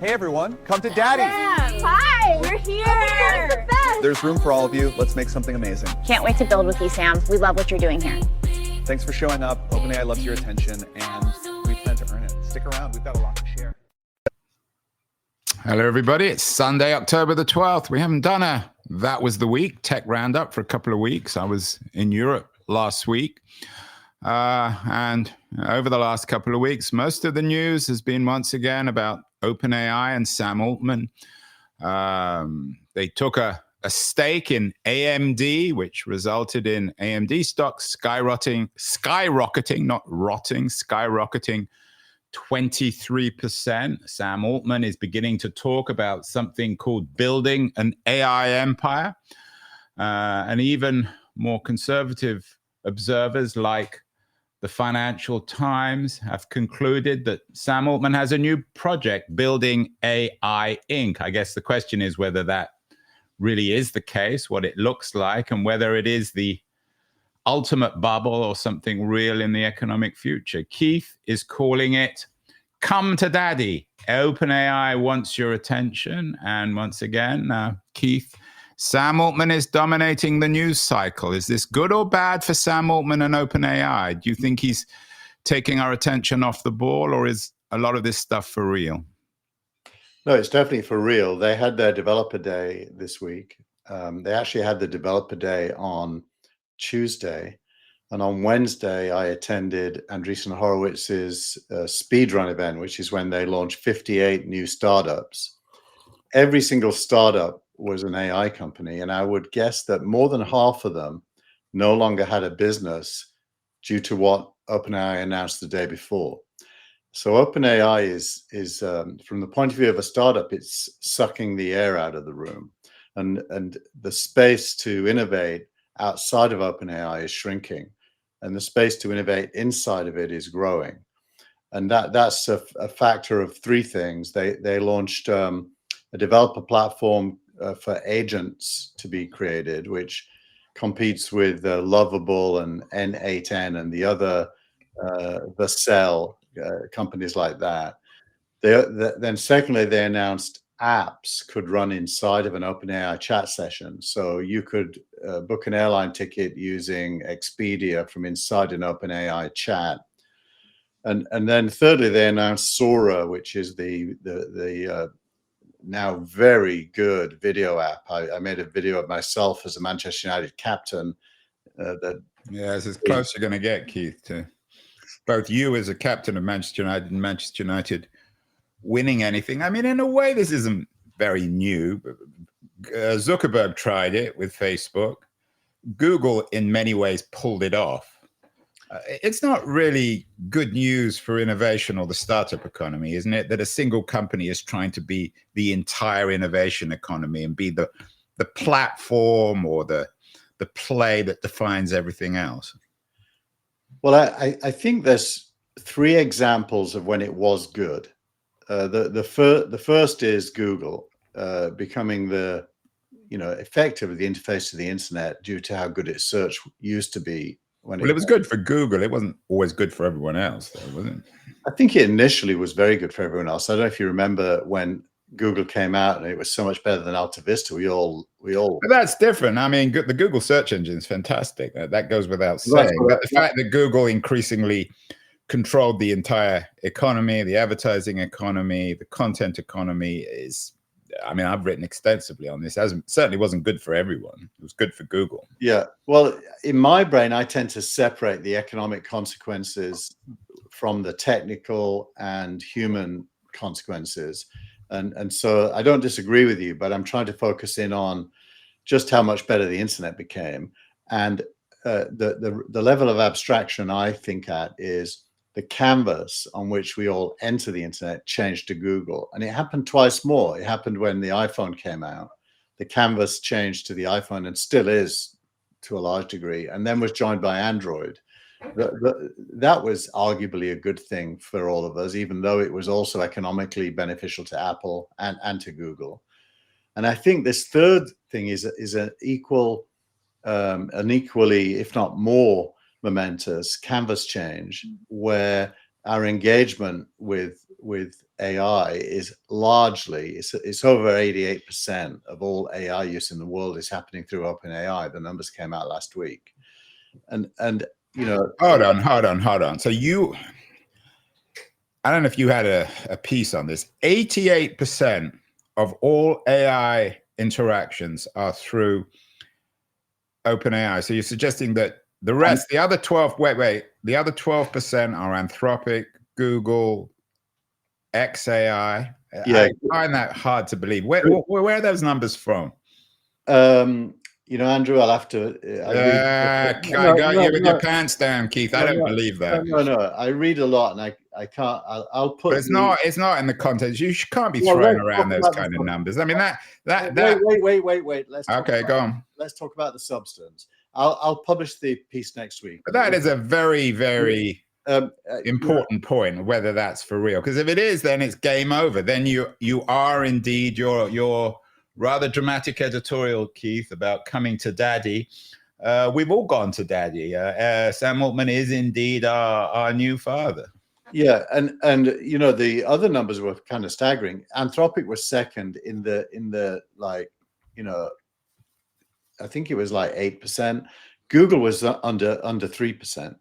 Hey everyone, come to Daddy. Hi, we're here. The best. There's room for all of you. Let's make something amazing. Can't wait to build with you, Sam. We love what you're doing here. Thanks for showing up. OpenAI loves your attention, and we plan to earn it. Stick around. We've got a lot to share. Hello, everybody. It's Sunday, October the 12th. We haven't done a That Was the Week tech roundup for a couple of weeks. I was in Europe last week. And over the last couple of weeks, most of the news has been once again about OpenAI and Sam Altman. They took a stake in AMD, which resulted in AMD stocks skyrocketing, not rotting, skyrocketing 23%. Sam Altman is beginning to talk about something called building an AI empire. And even more conservative observers like the Financial Times have concluded that Sam Altman has a new project, Building AI Inc. I guess the question is whether that really is the case, what it looks like, and whether it is the ultimate bubble or something real in the economic future. Keith is calling it Come to Daddy. OpenAI wants your attention. And once again, Keith, Sam Altman is dominating the news cycle. Is this good or bad for Sam Altman and OpenAI? Do you think he's taking our attention off the ball, or is a lot of this stuff for real? No, it's definitely for real. They had their developer day this week. They actually had the developer day on Tuesday. And on Wednesday, I attended Andreessen Horowitz's speedrun event, which is when they launched 58 new startups. Every single startup was an AI company, and I would guess that more than half of them no longer had a business due to what OpenAI announced the day before. So OpenAI is from the point of view of a startup, it's sucking the air out of the room, and the space to innovate outside of OpenAI is shrinking, and the space to innovate inside of it is growing, and that's a factor of three things. They launched a developer platform for agents to be created, which competes with Lovable and N8N and the other Vercel companies like that. Then secondly, they announced apps could run inside of an OpenAI chat session. So you could book an airline ticket using Expedia from inside an OpenAI chat. And then thirdly, they announced Sora, which is the now very good video app. I made a video of myself as a Manchester United captain. It's as close as you're going to get, Keith, to both you as a captain of Manchester United and Manchester United winning anything. I mean, in a way, this isn't very new. Zuckerberg tried it with Facebook. Google, in many ways, pulled it off. It's not really good news for innovation or the startup economy, isn't it? That a single company is trying to be the entire innovation economy and be the platform or the play that defines everything else. Well, I think there's three examples of when it was good. The first is Google becoming effectively the interface to the internet due to how good its search used to be. It was good for Google. It wasn't always good for everyone else, though, was it? I think it initially was very good for everyone else. I don't know if you remember when Google came out and it was so much better than Alta Vista. We all. But that's different. I mean, the Google search engine is fantastic. That goes without saying. But the fact that Google increasingly controlled the entire economy, the advertising economy, the content economy is. I mean, I've written extensively on this. Certainly wasn't good for everyone. It was good for Google. Yeah. Well, in my brain, I tend to separate the economic consequences from the technical and human consequences. And so I don't disagree with you, but I'm trying to focus in on just how much better the internet became. And the level of abstraction I think at is the canvas on which we all enter the internet changed to Google. And it happened twice more. It happened when the iPhone came out. The canvas changed to the iPhone and still is to a large degree, and then was joined by Android. That was arguably a good thing for all of us, even though it was also economically beneficial to Apple and to Google. And I think this third thing is an equally, if not more, momentous canvas change, where our engagement with AI is largely, it's over 88% of all AI use in the world is happening through OpenAI. The numbers came out last week, and you know, hold on. So I don't know if you had a piece on this. 88% of all AI interactions are through OpenAI. So you're suggesting that the rest, the other 12, the other 12% are Anthropic, Google, XAI. Yeah. I find that hard to believe. Where are those numbers from? You know, Andrew, I'll have to. I got you with your pants down, Keith. I don't believe that. No. I read a lot, and I can't. I'll put. But it's not in the context. You can't be Well, throwing let's around talk those about kind the of numbers. I mean, Wait. Go on. Let's talk about the substance. I'll publish the piece next week. But that is a very, very important point, whether that's for real. Because if it is, then it's game over. Then you are indeed your rather dramatic editorial, Keith, about coming to daddy. We've all gone to daddy. Sam Altman is indeed our new father. Yeah, and you know, the other numbers were kind of staggering. Anthropic was second in the like, you know, I think it was like 8%. Google was under 3%.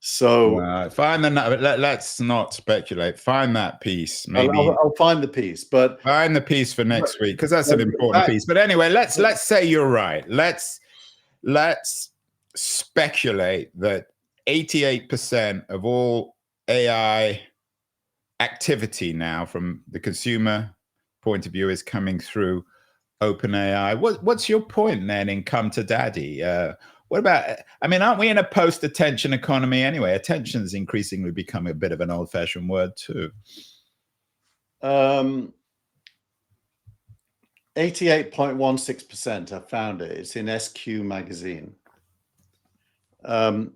So find the let's not speculate. Find that piece. Maybe I'll find the piece, but find the piece for next week, because that's an important piece. But anyway, let's say you're right. Let's speculate that 88% of all AI activity now, from the consumer point of view, is coming through OpenAI. What's your point then in come to daddy? What about, I mean, aren't we in a post-attention economy anyway? Attention's increasingly become a bit of an old-fashioned word too. 88.16%, I found it. It's in SQ magazine. Okay,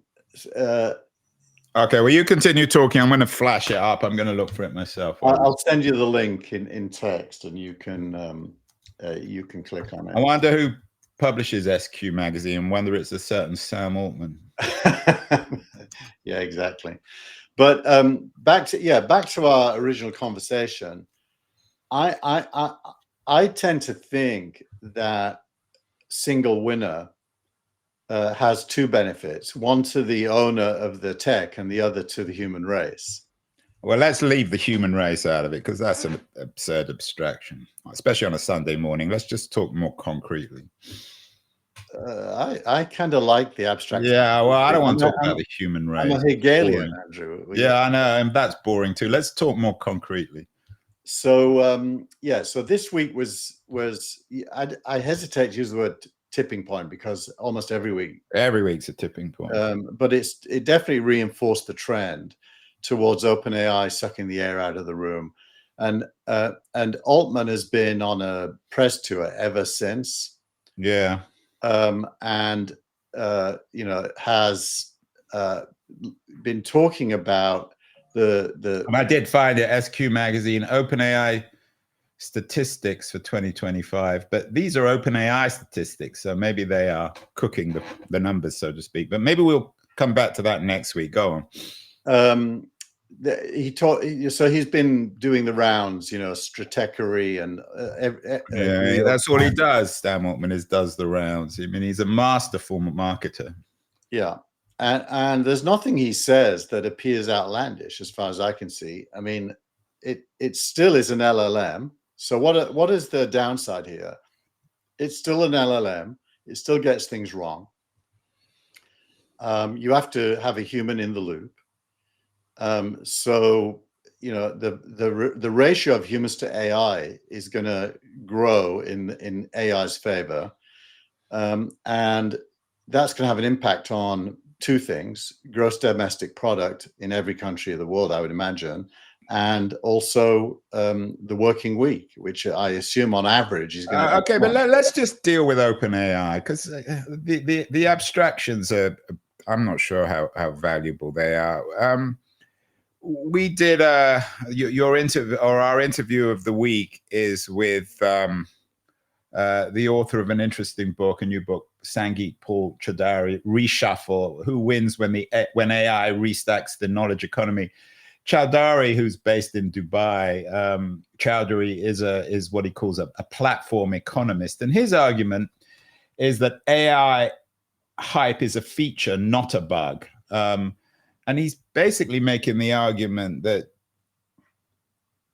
well, you continue talking. I'm going to flash it up. I'm going to look for it myself. I'll send you the link in text, and you can click on it. I wonder who publishes SQ magazine, whether it's a certain Sam Altman. Yeah, exactly. But back to our original conversation. I tend to think that single winner has two benefits: one to the owner of the tech, and the other to the human race. Well, let's leave the human race out of it, because that's an absurd abstraction, especially on a Sunday morning. Let's just talk more concretely. I kind of like the abstraction. Yeah, well, I don't want to talk about the human race. I'm a Hegelian, Andrew. Yeah, I know, and that's boring too. Let's talk more concretely. So so this week was I hesitate to use the word tipping point, because almost every week's a tipping point. But it definitely reinforced the trend towards OpenAI sucking the air out of the room, and Altman has been on a press tour ever since. Yeah. And you know, has been talking about the. I did find it, SQ magazine, OpenAI statistics for 2025, but these are OpenAI statistics, so maybe they are cooking the numbers, so to speak. But maybe we'll come back to that next week. Go on. So he's been doing the rounds, you know, stratechery, and that's what he does. Sam Altman does the rounds. I mean, he's a masterful marketer. Yeah, and there's nothing he says that appears outlandish, as far as I can see. I mean, it still is an LLM. So what is the downside here? It's still an LLM. It still gets things wrong. You have to have a human in the loop. So, you know, the ratio of humans to AI is going to grow in AI's favor, and that's going to have an impact on two things: gross domestic product in every country of the world, I would imagine, and also the working week, which I assume on average is going to. Okay, but let's just deal with OpenAI, because the abstractions are, I'm not sure how valuable they are. We did your interview, or our interview of the week is with the author of an interesting book, a new book Sangeet Paul Choudhary reshuffle, who wins when AI restacks the knowledge economy. Choudhary, who's based in Dubai, Choudhary is what he calls a platform economist, and his argument is that AI hype is a feature, not a bug. And he's basically making the argument that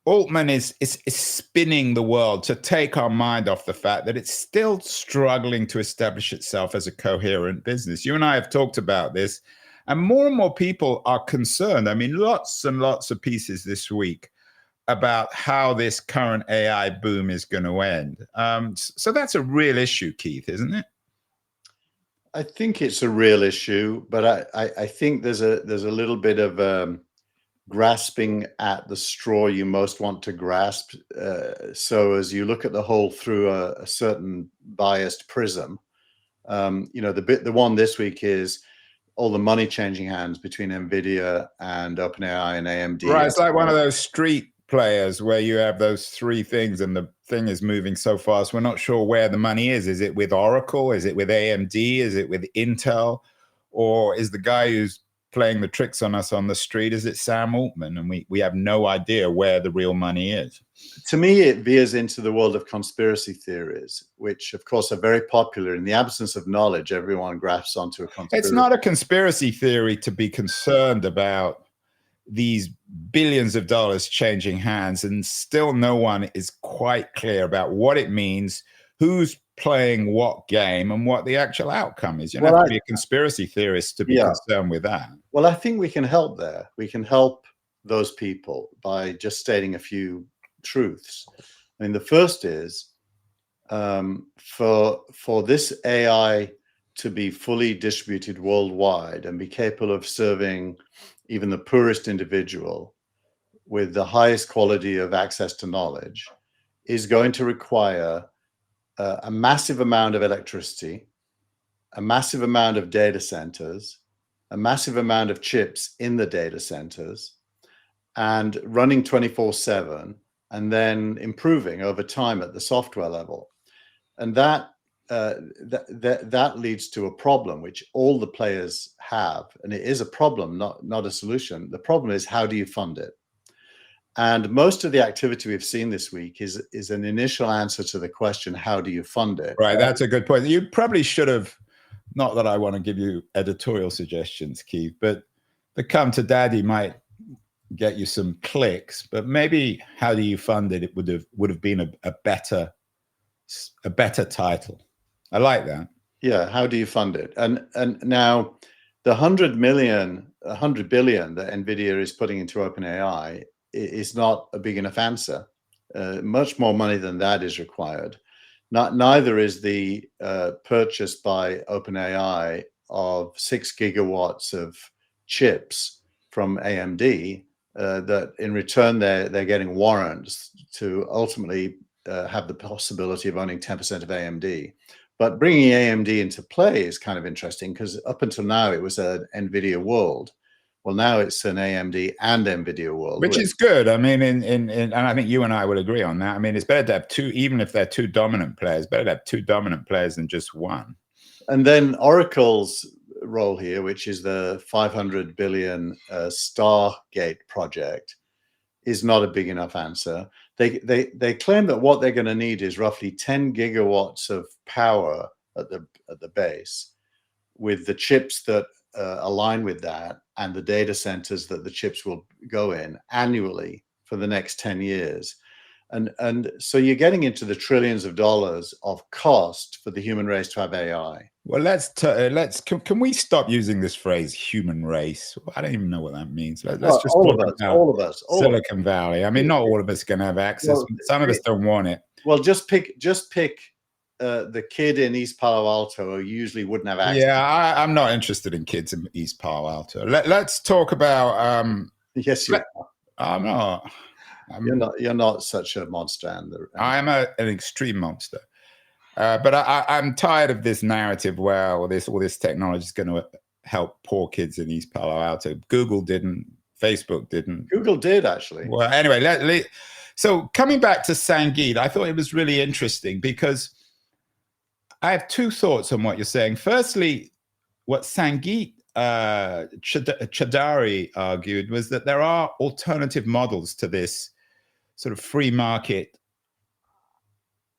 Altman is spinning the world to take our mind off the fact that it's still struggling to establish itself as a coherent business. You and I have talked about this, and more people are concerned. I mean, lots and lots of pieces this week about how this current AI boom is going to end. So that's a real issue, Keith, isn't it? I think it's a real issue, but I think there's a little bit of grasping at the straw you most want to grasp. So as you look at the whole through a certain biased prism, the one this week is all the money changing hands between NVIDIA and OpenAI and AMD. Right, it's like one of those street players where you have those three things and the thing is moving so fast, we're not sure where the money is. Is it with Oracle? Is it with AMD? Is it with Intel? Or is the guy who's playing the tricks on us on the street, is it Sam Altman? And we have no idea where the real money is. To me, it veers into the world of conspiracy theories, which of course are very popular. In the absence of knowledge, everyone grasps onto a conspiracy. It's not a conspiracy theory to be concerned about these billions of dollars changing hands, and still no one is quite clear about what it means, who's playing what game, and what the actual outcome is. You don't have to be a conspiracy theorist to be concerned with that. Well, I think we can help there. We can help those people by just stating a few truths. I mean, the first is for this AI to be fully distributed worldwide and be capable of serving even the poorest individual with the highest quality of access to knowledge is going to require a massive amount of electricity, a massive amount of data centers, a massive amount of chips in the data centers, and running 24/7, and then improving over time at the software level. And that leads to a problem which all the players have, and it is a problem, not a solution. The problem is, how do you fund it? And most of the activity we've seen this week is an initial answer to the question, how do you fund it? Right, that's a good point. You probably should have, not that I want to give you editorial suggestions, Keith, but the Come to Daddy might get you some clicks, but maybe how do you fund it? It would have been a better title. I like that. Yeah, how do you fund it? And now the 100 billion that NVIDIA is putting into OpenAI is not a big enough answer. Much more money than that is required. Neither is the purchase by OpenAI of 6 gigawatts of chips from AMD, that in return they're getting warrants to ultimately have the possibility of owning 10% of AMD. But bringing AMD into play is kind of interesting, because up until now it was an NVIDIA world. Well, now it's an AMD and NVIDIA world, which is good. I mean, and I think you and I would agree on that. I mean, it's better to have two, even if they're two dominant players, better to have two dominant players than just one. And then Oracle's role here, which is the 500 billion Stargate project, is not a big enough answer. They claim that what they're going to need is roughly 10 gigawatts of power at the base, with the chips that align with that and the data centers that the chips will go in annually for the next 10 years. And so you're getting into the trillions of dollars of cost for the human race to have AI. Well, can we stop using this phrase "human race"? I don't even know what that means. Let's just all of us, Silicon Valley. I mean, not all of us can have access. Well, some of us don't want it. Well, just pick the kid in East Palo Alto who usually wouldn't have access. Yeah, I'm not interested in kids in East Palo Alto. Let's talk about. Yes, you are. I'm not. You're not such a monster. I'm an extreme monster. But I'm tired of this narrative where all this technology is going to help poor kids in East Palo Alto. Google didn't. Facebook didn't. Google did, actually. Well, anyway, so coming back to Sangeet, I thought it was really interesting because I have two thoughts on what you're saying. Firstly, what Sangeet Chadari argued was that there are alternative models to this sort of free market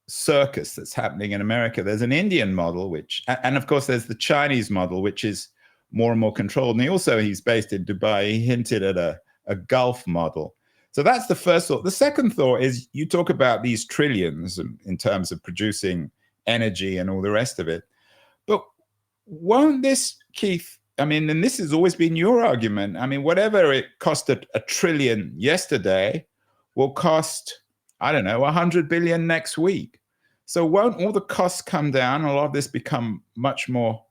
circus that's happening in America. There's an Indian model, and of course there's the Chinese model, which is more and more controlled. And he's based in Dubai. He hinted at a Gulf model. So that's the first thought. The second thought is you talk about these trillions in terms of producing energy and all the rest of it. But won't this, Keith, I mean, and this has always been your argument, I mean, whatever it cost a trillion yesterday will cost, I don't know, 100 billion next week. So won't all the costs come down? A lot of this become much more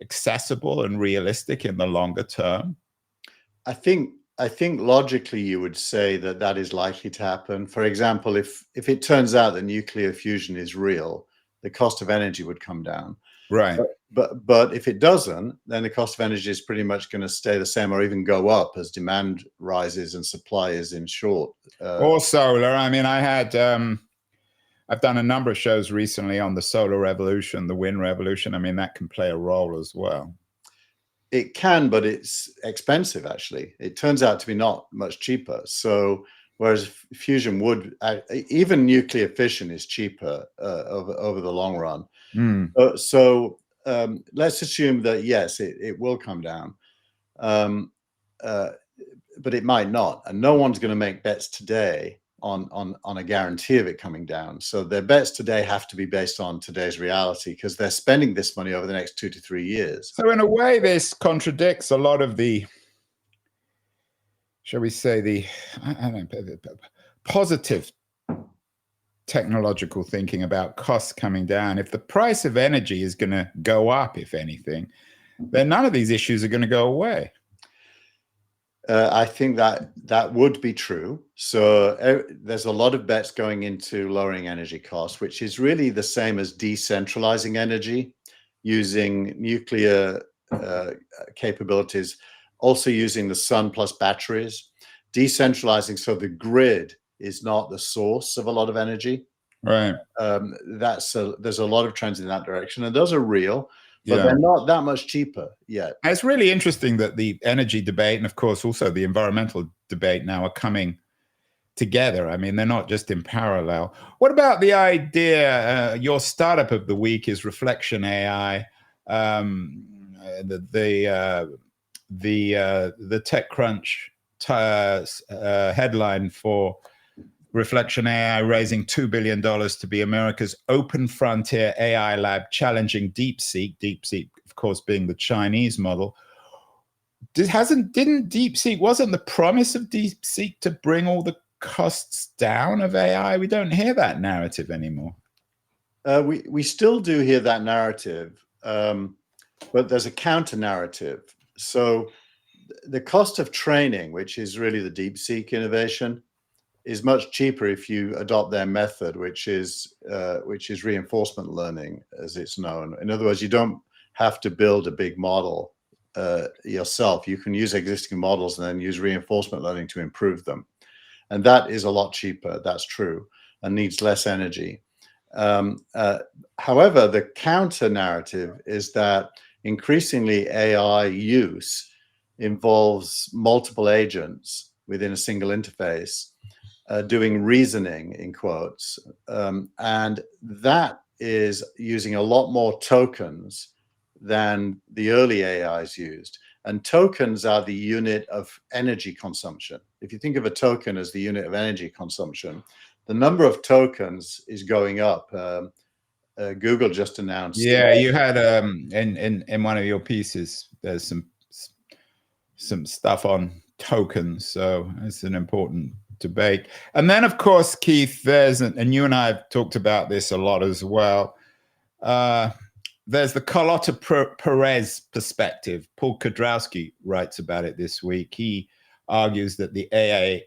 accessible and realistic in the longer term? I think logically you would say that that is likely to happen. For example, if it turns out that nuclear fusion is real, the cost of energy would come down. Right. But if it doesn't, then the cost of energy is pretty much going to stay the same or even go up as demand rises and supply is in short. Or solar. I mean, I've done a number of shows recently on the solar revolution, the wind revolution. I mean, that can play a role as well. It can, but it's expensive, actually. It turns out to be not much cheaper. So whereas fusion would, even nuclear fission is cheaper over the long run. Let's assume that, yes, it will come down. But it might not. And no one's going to make bets today on a guarantee of it coming down. So their bets today have to be based on today's reality because they're spending this money over the next 2 to 3 years. So in a way, this contradicts a lot of the, shall we say, the positive technological thinking about costs coming down. If the price of energy is going to go up, if anything, then none of these issues are going to go away. I think that would be true. So there's a lot of bets going into lowering energy costs, which is really the same as decentralizing energy, using nuclear capabilities, also using the sun plus batteries, decentralizing so the grid is not the source of a lot of energy. Right. There's a lot of trends in that direction, and those are real. But they're not that much cheaper yet. It's really interesting that the energy debate and, of course, also the environmental debate now are coming together. I mean, they're not just in parallel. What about the idea, your startup of the week is Reflection AI, the TechCrunch headline for Reflection AI raising $2 billion to be America's open frontier AI lab, challenging DeepSeek. DeepSeek, of course, being the Chinese model. Wasn't the promise of DeepSeek to bring all the costs down of AI? We don't hear that narrative anymore. We still do hear that narrative, but there's a counter narrative. So the cost of training, which is really the DeepSeek innovation, is much cheaper if you adopt their method, which is reinforcement learning, as it's known. In other words, you don't have to build a big model yourself. You can use existing models and then use reinforcement learning to improve them. And that is a lot cheaper, that's true, and needs less energy. However, the counter narrative is that increasingly AI use involves multiple agents within a single interface, doing reasoning in quotes, and that is using a lot more tokens than the early AIs used. And tokens are the unit of energy consumption. If you think of a token as the unit of energy consumption, the number of tokens is going up. Google just announced. Yeah, you had in one of your pieces, there's some stuff on tokens, so it's an important debate. And then, of course, Keith, and you and I have talked about this a lot as well, there's the Carlota Perez perspective. Paul Kudrowski writes about it this week. He argues that the AI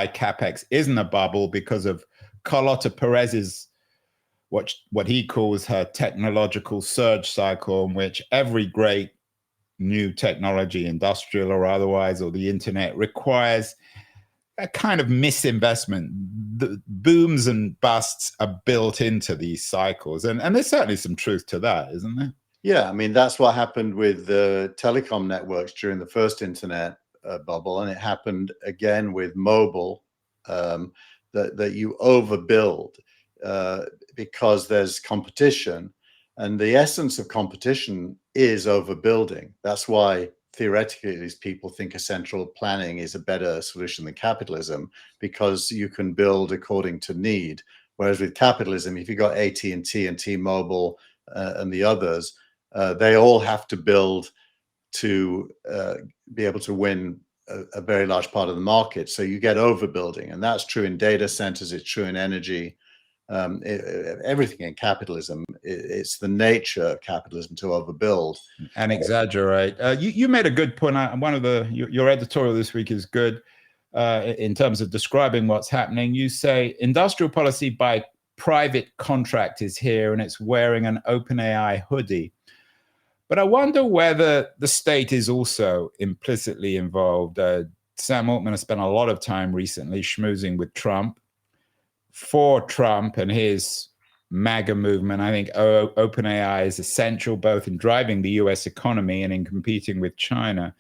capex isn't a bubble because of Carlota Perez's what he calls her technological surge cycle, in which every great new technology, industrial or otherwise, or the internet, requires a kind of misinvestment. The booms and busts are built into these cycles, and there's certainly some truth to that, isn't there? Yeah, I mean, that's what happened with the telecom networks during the first internet bubble, and it happened again with mobile, that you overbuild because there's competition. And the essence of competition is overbuilding. That's why theoretically these people think a central planning is a better solution than capitalism, because you can build according to need. Whereas with capitalism, if you've got AT&T and T-Mobile and the others, they all have to build to be able to win a very large part of the market. So you get overbuilding, and that's true in data centers. It's true in energy. Everything in capitalism, it's the nature of capitalism to overbuild and exaggerate. You made a good point. One of your editorial this week is good in terms of describing what's happening. You say industrial policy by private contract is here, and it's wearing an OpenAI hoodie. But I wonder whether the state is also implicitly involved. Sam Altman has spent a lot of time recently schmoozing with Trump. For Trump and his MAGA movement, I think OpenAI is essential both in driving the US economy and in competing with China.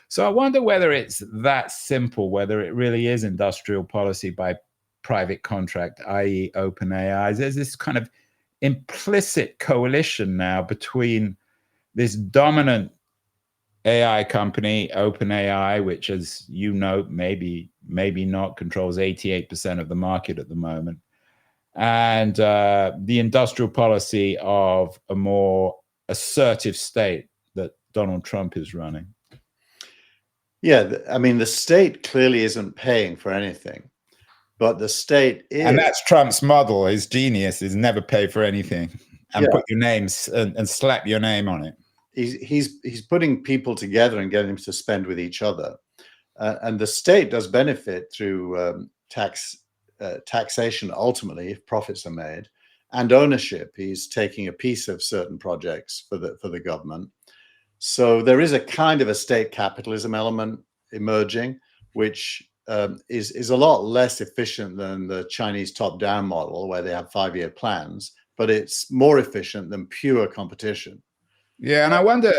So I wonder whether it's that simple, whether it really is industrial policy by private contract, i.e. OpenAI. There's this kind of implicit coalition now between this dominant AI company, OpenAI, which, as you know, maybe not, controls 88% of the market at the moment, and the industrial policy of a more assertive state that Donald Trump is running. Yeah, I mean, the state clearly isn't paying for anything, but the state is. And that's Trump's model. His genius is never pay for anything and put your names and slap your name on it. He's putting people together and getting them to spend with each other, and the state does benefit through taxation ultimately if profits are made, and ownership. He's taking a piece of certain projects for the government. So there is a kind of a state capitalism element emerging, which is a lot less efficient than the Chinese top-down model where they have 5-year plans, but it's more efficient than pure competition. Yeah, and I wonder,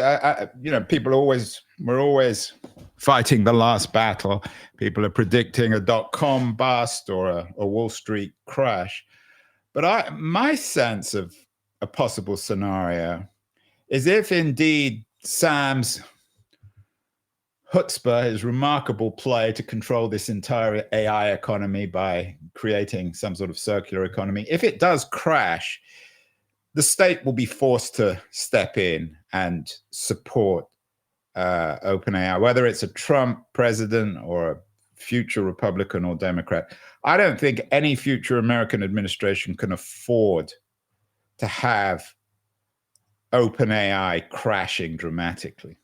we're always fighting the last battle. People are predicting a dot-com bust or a Wall Street crash. But my sense of a possible scenario is if indeed Sam's chutzpah, his remarkable play to control this entire AI economy by creating some sort of circular economy, if it does crash, the state will be forced to step in and support OpenAI, whether it's a Trump president or a future Republican or Democrat. I don't think any future American administration can afford to have OpenAI crashing dramatically.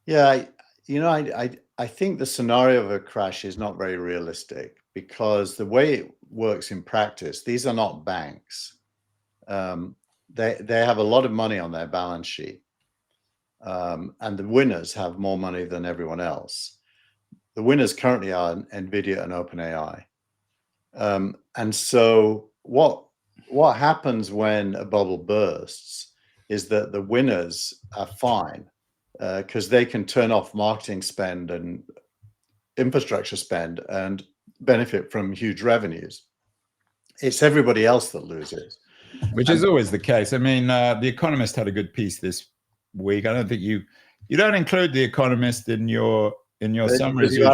Yeah, I think the scenario of a crash is not very realistic, because the way it works in practice, these are not banks. They have a lot of money on their balance sheet, and the winners have more money than everyone else. The winners currently are NVIDIA and OpenAI, and so what happens when a bubble bursts is that the winners are fine because they can turn off marketing spend and infrastructure spend and benefit from huge revenues. It's everybody else that loses. Which is always the case. I mean, The Economist had a good piece this week. I don't think you don't include The Economist in your summaries. You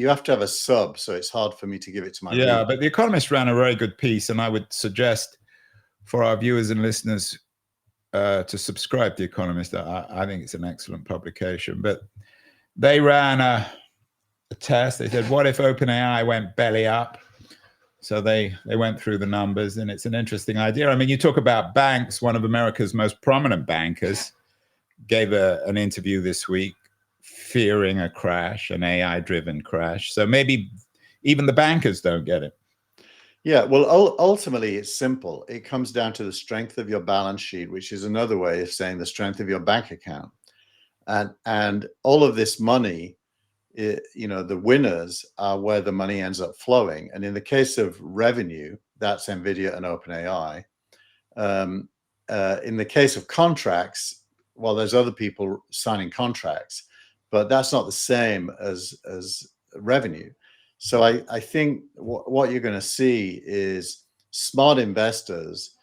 have to have a sub, so it's hard for me to give it to my readers. But The Economist ran a very good piece, and I would suggest for our viewers and listeners to subscribe to The Economist. I think it's an excellent publication. But they ran a test. They said, what if OpenAI went belly up? So they went through the numbers, and it's an interesting idea. I mean, you talk about banks. One of America's most prominent bankers gave an interview this week fearing a crash, an AI-driven crash. So maybe even the bankers don't get it. Yeah, well, ultimately, it's simple. It comes down to the strength of your balance sheet, which is another way of saying the strength of your bank account. And all of this money the winners are where the money ends up flowing. And in the case of revenue, that's NVIDIA and OpenAI. In the case of contracts, well, there's other people signing contracts, but that's not the same as revenue. So I think what you're going to see is smart investors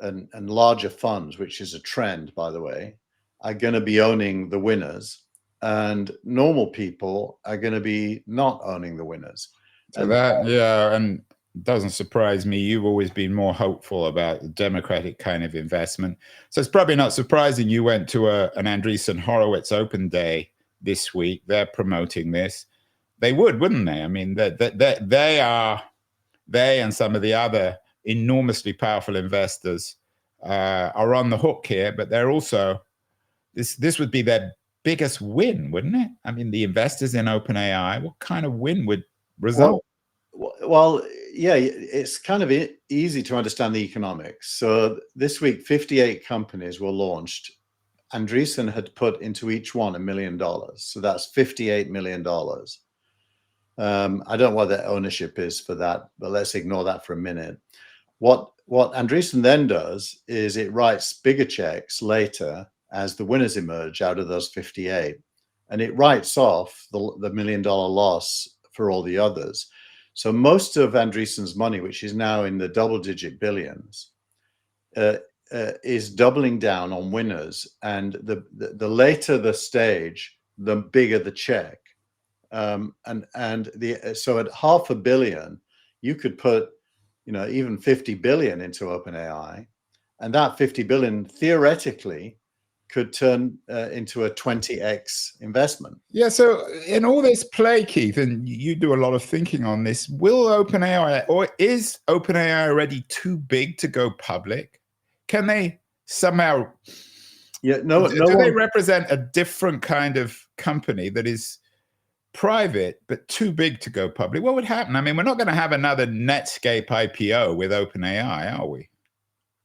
and larger funds, which is a trend, by the way, are going to be owning the winners, and normal people are going to be not owning the winners. So and doesn't surprise me. You've always been more hopeful about the democratic kind of investment. So it's probably not surprising you went to an Andreessen Horowitz Open Day this week. They're promoting this. They would, wouldn't they? I mean, they and some of the other enormously powerful investors are on the hook here, but they're also, this would be their biggest win, wouldn't it? I mean, the investors in OpenAI, what kind of win would result? Well, yeah, it's kind of easy to understand the economics. So this week, 58 companies were launched. Andreessen had put into each one $1 million. So that's $58 million. I don't know what their ownership is for that, but let's ignore that for a minute. What Andreessen then does is it writes bigger checks later as the winners emerge out of those 58, and it writes off the $1 million loss for all the others. So most of Andreessen's money, which is now in the double-digit billions, is doubling down on winners, and the later the stage, the bigger the check. So at $500 million, you could put, even 50 billion into OpenAI, and that 50 billion theoretically could turn into a 20x investment. Yeah. So in all this play, Keith, and you do a lot of thinking on this, will OpenAI, or is OpenAI already too big to go public? Can they somehow? Yeah. Do they represent a different kind of company that is private but too big to go public? What would happen? I mean, we're not going to have another Netscape IPO with OpenAI, are we?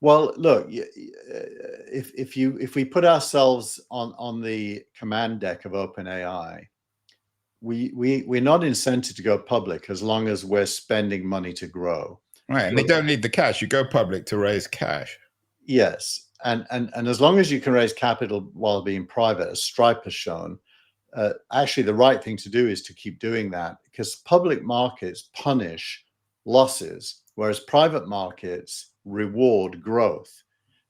Well, look, if we put ourselves on the command deck of OpenAI, we're not incented to go public as long as we're spending money to grow. Right, and they don't need the cash. You go public to raise cash. Yes, and as long as you can raise capital while being private, as Stripe has shown, actually the right thing to do is to keep doing that, because public markets punish losses, whereas private markets reward growth.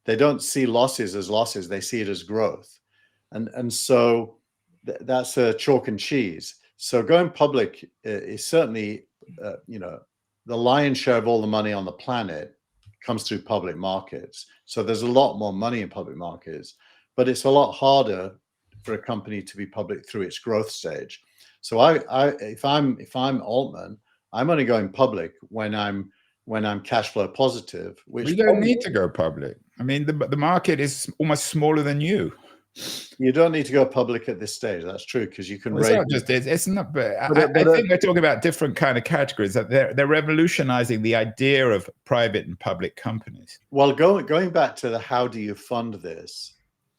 They don't see losses as losses, they see it as growth. And so that's a chalk and cheese. So going public is certainly, the lion's share of all the money on the planet comes through public markets. So there's a lot more money in public markets, but it's a lot harder for a company to be public through its growth stage. So if I'm Altman, I'm only going public when I'm cash flow positive. Which we don't need to go public. I mean, the market is almost smaller than you. You don't need to go public at this stage. That's true, because you can raise. It's not. But I think we're talking about different kind of categories. That they're revolutionizing the idea of private and public companies. Well, going back to the how do you fund this,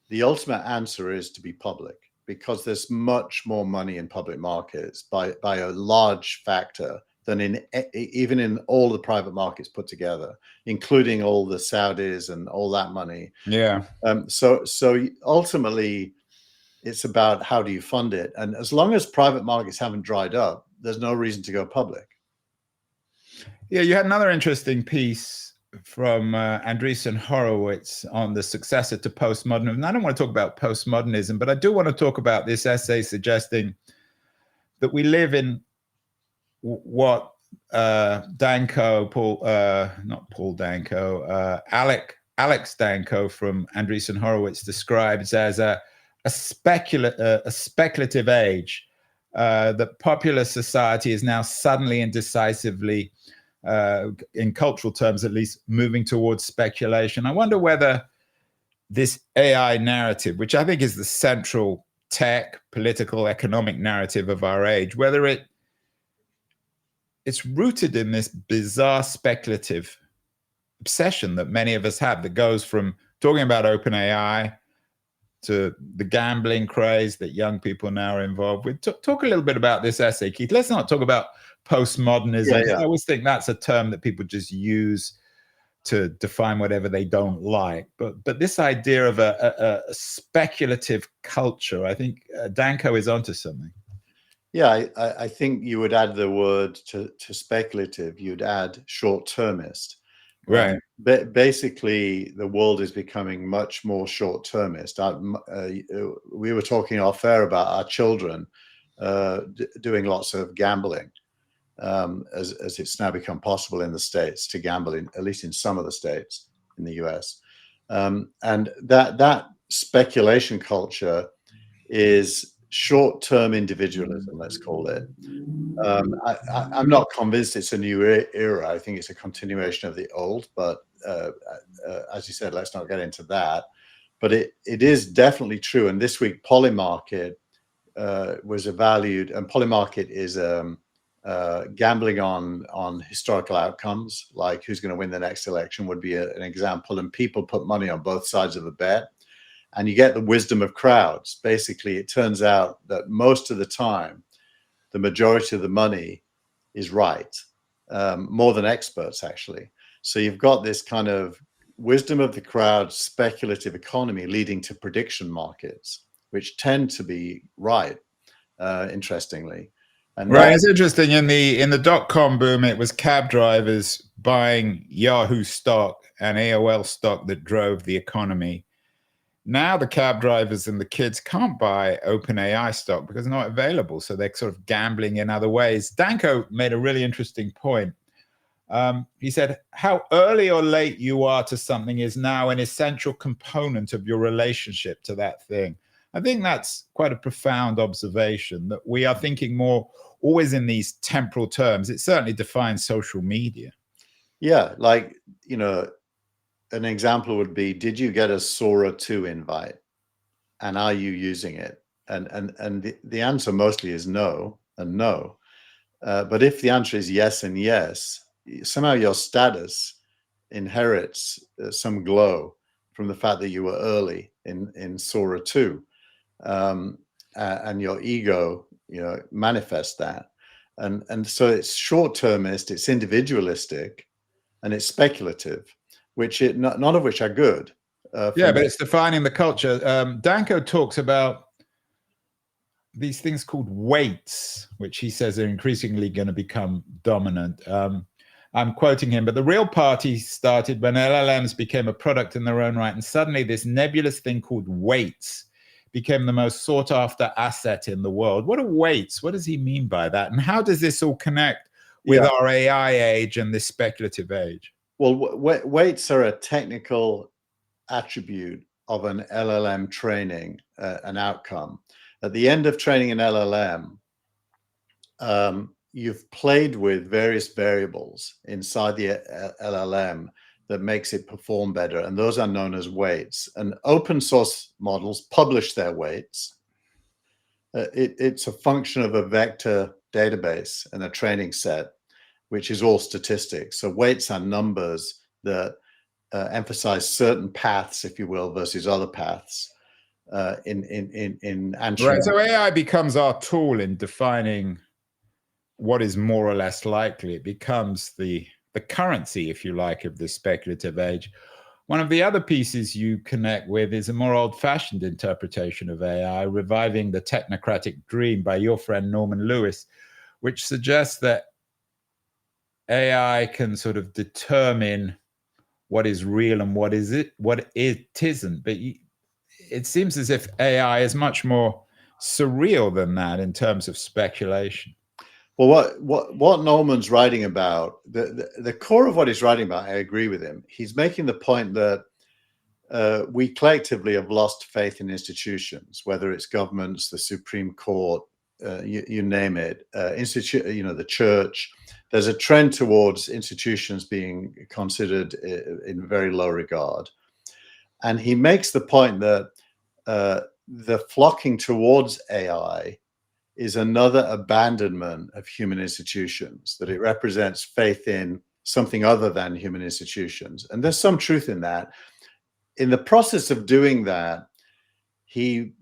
the ultimate answer is to be public, because there's much more money in public markets by a large factor than even in all the private markets put together, including all the Saudis and all that money. Yeah. So ultimately, it's about how do you fund it, and as long as private markets haven't dried up, there's no reason to go public. Yeah, you had another interesting piece from Andreessen Horowitz on the successor to postmodernism. And I don't want to talk about postmodernism, but I do want to talk about this essay suggesting that we live in what Alex Danko from Andreessen Horowitz describes as a speculative age, that popular society is now suddenly and decisively, in cultural terms at least, moving towards speculation. I wonder whether this AI narrative, which I think is the central tech, political, economic narrative of our age, whether it's rooted in this bizarre speculative obsession that many of us have, that goes from talking about OpenAI to the gambling craze that young people now are involved with. Talk a little bit about this essay, Keith. Let's not talk about postmodernism. Yeah. I always think that's a term that people just use to define whatever they don't like. But this idea of a speculative culture, I think Danko is onto something. Yeah, I think you would add the word to speculative, you'd add short-termist. Right. Basically, the world is becoming much more short-termist. We were talking off air about our children doing lots of gambling, as it's now become possible in the States to gamble, at least in some of the states in the US. And that speculation culture is short-term individualism, let's call it. I'm not convinced it's a new era. I think it's a continuation of the old, but as you said, let's not get into that. But it is definitely true. And this week, Polymarket was valued, and Polymarket is gambling on historical outcomes, like who's going to win the next election would be an example. And people put money on both sides of a bet. And you get the wisdom of crowds. Basically, it turns out that most of the time, the majority of the money is right, more than experts, actually. So you've got this kind of wisdom of the crowd, speculative economy leading to prediction markets, which tend to be right, interestingly. And right, it's interesting. In the dot-com boom, it was cab drivers buying Yahoo stock and AOL stock that drove the economy. Now the cab drivers and the kids can't buy OpenAI stock because it's not available. So they're sort of gambling in other ways. Danko made a really interesting point. He said, how early or late you are to something is now an essential component of your relationship to that thing. I think that's quite a profound observation, that we are thinking more always in these temporal terms. It certainly defines social media. Yeah, like, you know, an example would be, did you get a Sora 2 invite? And are you using it? And the answer mostly is no and no. But if the answer is yes and yes, somehow your status inherits some glow from the fact that you were early in Sora 2. And your ego, you know, manifests that. And so it's short-termist, it's individualistic, and it's speculative. None of which are good. Yeah, but it's defining the culture. Danko talks about these things called weights, which he says are increasingly going to become dominant. I'm quoting him, but the real party started when LLMs became a product in their own right, and suddenly this nebulous thing called weights became the most sought after asset in the world. What are weights? What does he mean by that? And how does this all connect with our AI age and this speculative age? Well, weights are a technical attribute of an LLM training, an outcome. At the end of training an LLM, you've played with various variables inside the LLM that makes it perform better, and those are known as weights. And open source models publish their weights. It's a function of a vector database and a training set, which is all statistics. So weights are numbers that emphasize certain paths, if you will, versus other paths in answering. Right. So AI becomes our tool in defining what is more or less likely. It becomes the currency, if you like, of the speculative age. One of the other pieces you connect with is a more old-fashioned interpretation of AI, reviving the technocratic dream by your friend Norman Lewis, which suggests that AI can sort of determine what is real and what it isn't. But it seems as if AI is much more surreal than that in terms of speculation. Well, what Norman's writing about, the core of what he's writing about, I agree with him. He's making the point that we collectively have lost faith in institutions, whether it's governments, the Supreme Court, you name it, the church. There's a trend towards institutions being considered in very low regard. And he makes the point that the flocking towards AI is another abandonment of human institutions, that it represents faith in something other than human institutions. And there's some truth in that. In the process of doing that, he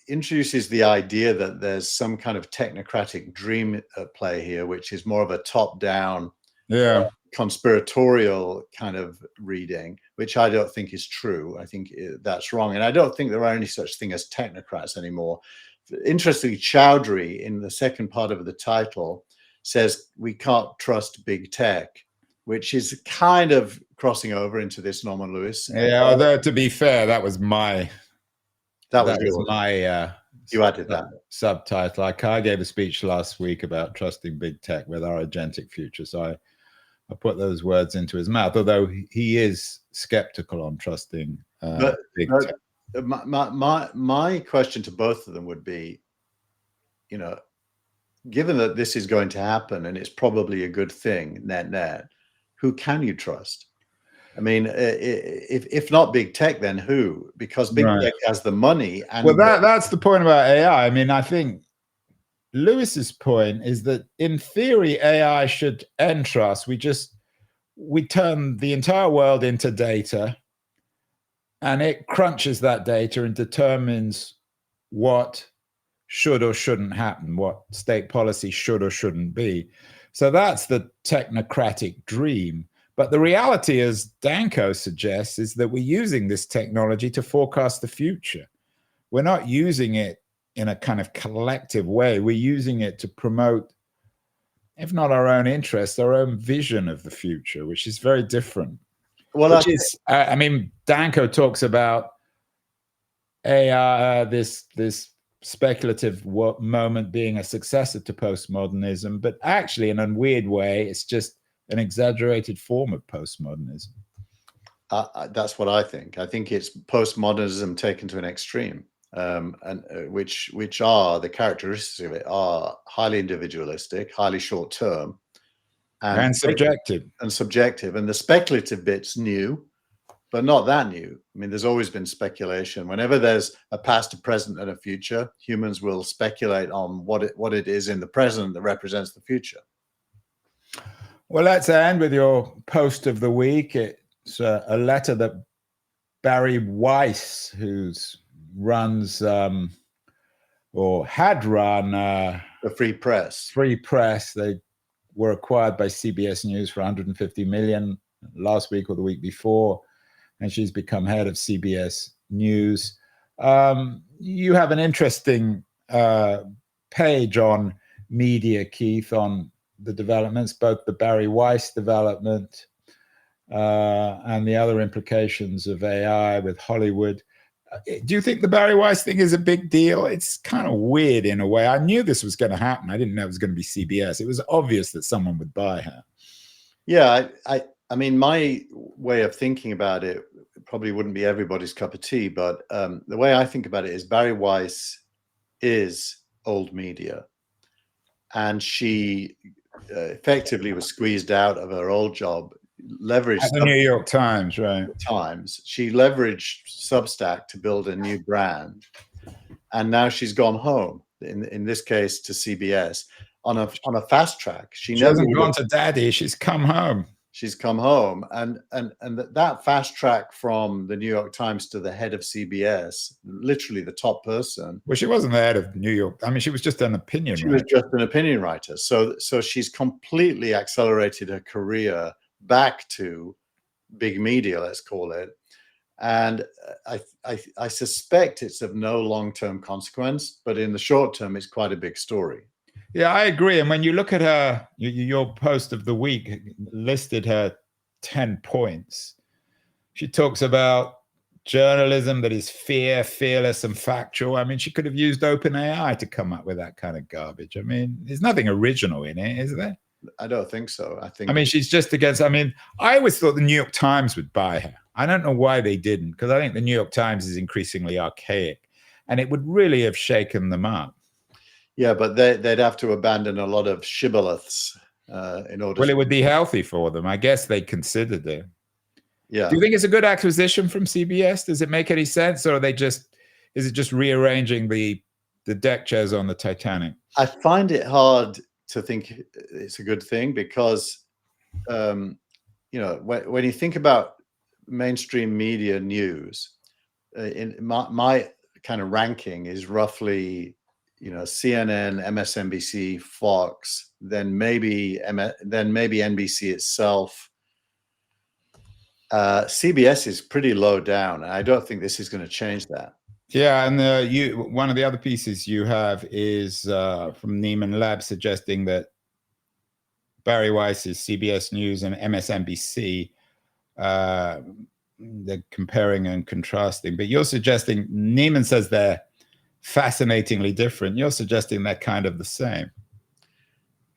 introduces the idea that there's some kind of technocratic dream at play here, which is more of a top-down, conspiratorial kind of reading, which I don't think is true. I think that's wrong. And I don't think there are any such thing as technocrats anymore. Interestingly, Chowdhury, in the second part of the title, says we can't trust big tech, which is kind of crossing over into this Norman Lewis. Yeah, although to be fair, that was my you added that subtitle. I gave a speech last week about trusting big tech with our agentic future, so I put those words into his mouth. Although he is skeptical on trusting big tech. My question to both of them would be, given that this is going to happen and it's probably a good thing, net, who can you trust? I mean, if not big tech, then who? Because big tech has the money. And that's the point about AI. I mean, I think Lewis's point is that in theory, AI should end trust. We turn the entire world into data, and it crunches that data and determines what should or shouldn't happen, what state policy should or shouldn't be. So that's the technocratic dream. But the reality, as Danko suggests, is that we're using this technology to forecast the future. We're not using it in a kind of collective way. We're using it to promote, if not our own interests, our own vision of the future, which is very different. Well, I mean, Danko talks about AI, this speculative moment being a successor to postmodernism, but actually, in a weird way, it's just an exaggerated form of postmodernism. That's what I think. I think it's postmodernism taken to an extreme, and which are the characteristics of it are highly individualistic, highly short term, and subjective. And the speculative bit's new, but not that new. I mean, there's always been speculation. Whenever there's a past, a present, and a future, humans will speculate on what it is in the present that represents the future. Well, let's end with your post of the week. It's a letter that Barry Weiss, who runs or had run the Free Press. They were acquired by CBS News for $150 million last week or the week before, and she's become head of CBS News. You have an interesting page on media, Keith, on the developments, both the Barry Weiss development and the other implications of AI with Hollywood. Do you think the Barry Weiss thing is a big deal? It's kind of weird in a way. I knew this was going to happen. I didn't know it was going to be CBS. It was obvious that someone would buy her. Yeah, I mean, my way of thinking about it probably wouldn't be everybody's cup of tea, but the way I think about it is Barry Weiss is old media, and she effectively was squeezed out of her old job, leveraged at the New York Times, right? She leveraged Substack to build a new brand, and now she's gone home. In this case, to CBS on a fast track. She hasn't gone to daddy. She's come home. She's come home, and that fast track from the New York Times to the head of CBS, literally the top person. Well, she wasn't the head of New York. I mean, she was just an opinion writer. She was just an opinion writer. So she's completely accelerated her career back to big media, let's call it. And I suspect it's of no long-term consequence, but in the short term, it's quite a big story. Yeah, I agree. And when you look at her, your post of the week listed her 10 points. She talks about journalism that is fearless, and factual. I mean, she could have used OpenAI to come up with that kind of garbage. I mean, there's nothing original in it, is there? I don't think so. I mean, she's just against. I mean, I always thought the New York Times would buy her. I don't know why they didn't, because I think the New York Times is increasingly archaic, and it would really have shaken them up. Yeah, but they'd have to abandon a lot of shibboleths in order. Well, it would be healthy for them. I guess they considered it. Yeah. Do you think it's a good acquisition from CBS? Does it make any sense, or is it just rearranging the deck chairs on the Titanic? I find it hard to think it's a good thing because, when you think about mainstream media news, in my kind of ranking is roughly, CNN, MSNBC, Fox, then maybe NBC itself. CBS is pretty low down, and I don't think this is going to change that. Yeah, and one of the other pieces you have is from Neiman Lab suggesting that Barry Weiss's CBS News and MSNBC, they're comparing and contrasting. But you're suggesting, Neiman says they're fascinatingly different. You're suggesting they're kind of the same.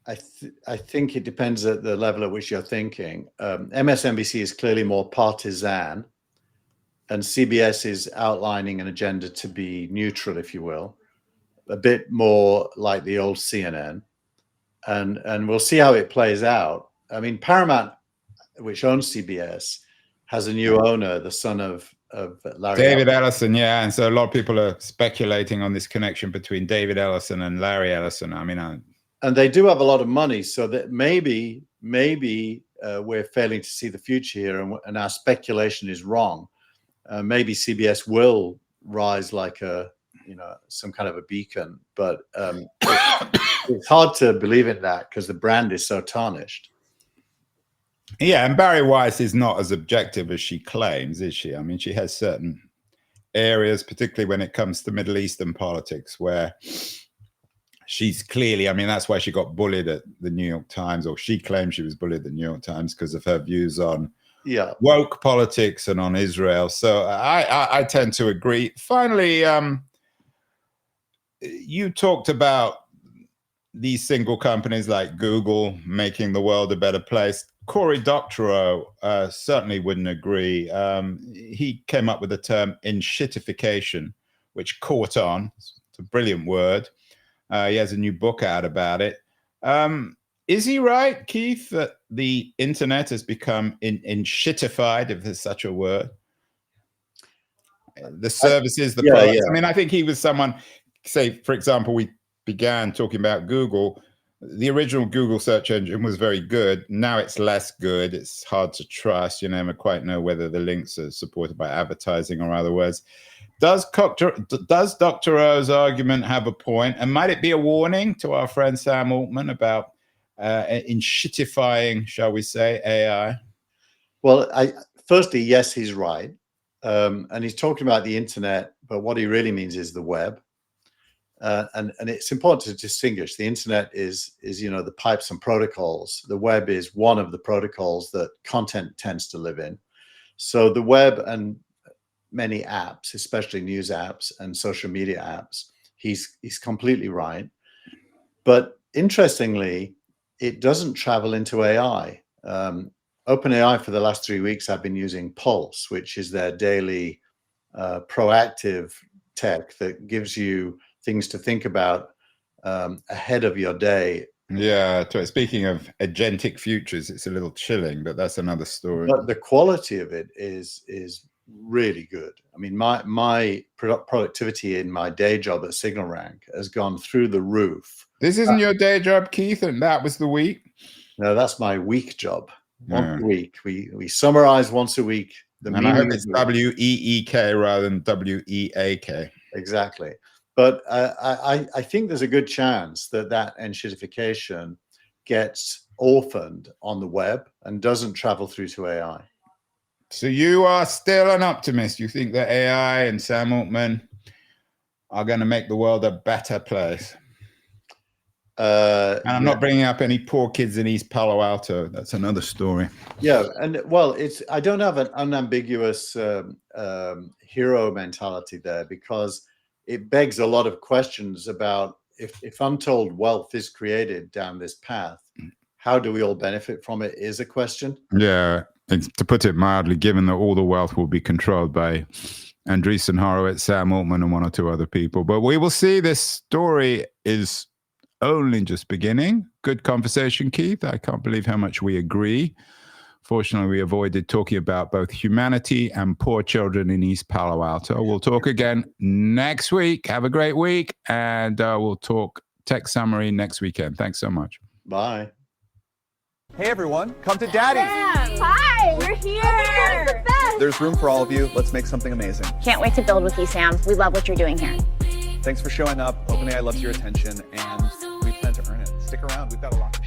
I think it depends at the level at which you're thinking. MSNBC is clearly more partisan, and CBS is outlining an agenda to be neutral, if you will, a bit more like the old CNN. And we'll see how it plays out. I mean, Paramount, which owns CBS, has a new owner, the son of Larry David Ellison, yeah. And so a lot of people are speculating on this connection between David Ellison and Larry Ellison. I mean, and they do have a lot of money, so that maybe we're failing to see the future here, and our speculation is wrong. Maybe CBS will rise like some kind of a beacon, but it's hard to believe in that because the brand is so tarnished. Yeah, and Barry Weiss is not as objective as she claims, is she? I mean, she has certain areas, particularly when it comes to Middle Eastern politics, where she's clearly, I mean, that's why she got bullied at the New York Times, or she claims she was bullied at the New York Times because of her views on woke politics and on Israel. So I tend to agree. Finally, you talked about these single companies like Google making the world a better place. Cory Doctorow certainly wouldn't agree. He came up with the term "enshittification," which caught on. It's a brilliant word. He has a new book out about it. Is he right, Keith, that the internet has become enshittified, if there's such a word? The services, the products. Yeah. I mean, I think he was someone, say, for example, we began talking about Google. The original Google search engine was very good. Now it's less good. It's hard to trust. You never quite know whether the links are supported by advertising or other words. Does Doctorow's argument have a point? And might it be a warning to our friend Sam Altman about enshittifying, shall we say, AI? Well, firstly, yes, he's right. And he's talking about the internet, but what he really means is the web. And it's important to distinguish. The internet is the pipes and protocols. The web is one of the protocols that content tends to live in. So the web and many apps, especially news apps and social media apps, he's completely right. But interestingly, it doesn't travel into AI. OpenAI for the last 3 weeks have been using Pulse, which is their daily proactive tech that gives you things to think about ahead of your day. Yeah, speaking of agentic futures, it's a little chilling, but that's another story. But the quality of it is really good. I mean, my productivity in my day job at SignalRank has gone through the roof. This isn't your day job, Keith, and that was the week? No, that's my week job. Once a week. We summarize once a week. And I hope it's W-E-E-K rather than W-E-A-K. Exactly. But I think there's a good chance that enshittification gets orphaned on the web and doesn't travel through to AI. So you are still an optimist. You think that AI and Sam Altman are going to make the world a better place? And I'm not bringing up any poor kids in East Palo Alto. That's another story. Yeah, and well, I don't have an unambiguous hero mentality there, because it begs a lot of questions about if untold wealth is created down this path, how do we all benefit from it is a question. Yeah, to put it mildly, given that all the wealth will be controlled by Andreessen Horowitz, Sam Altman, and one or two other people. But we will see. This story is only just beginning. Good conversation, Keith. I can't believe how much we agree. Fortunately, we avoided talking about both humanity and poor children in East Palo Alto. We'll talk again next week. Have a great week, and we'll talk tech summary next weekend. Thanks so much. Bye. Hey everyone, come to Daddy. Hi, we're here. The best. There's room for all of you. Let's make something amazing. Can't wait to build with you, Sam. We love what you're doing here. Thanks for showing up. OpenAI loves your attention, and we plan to earn it. Stick around. We've got a lot.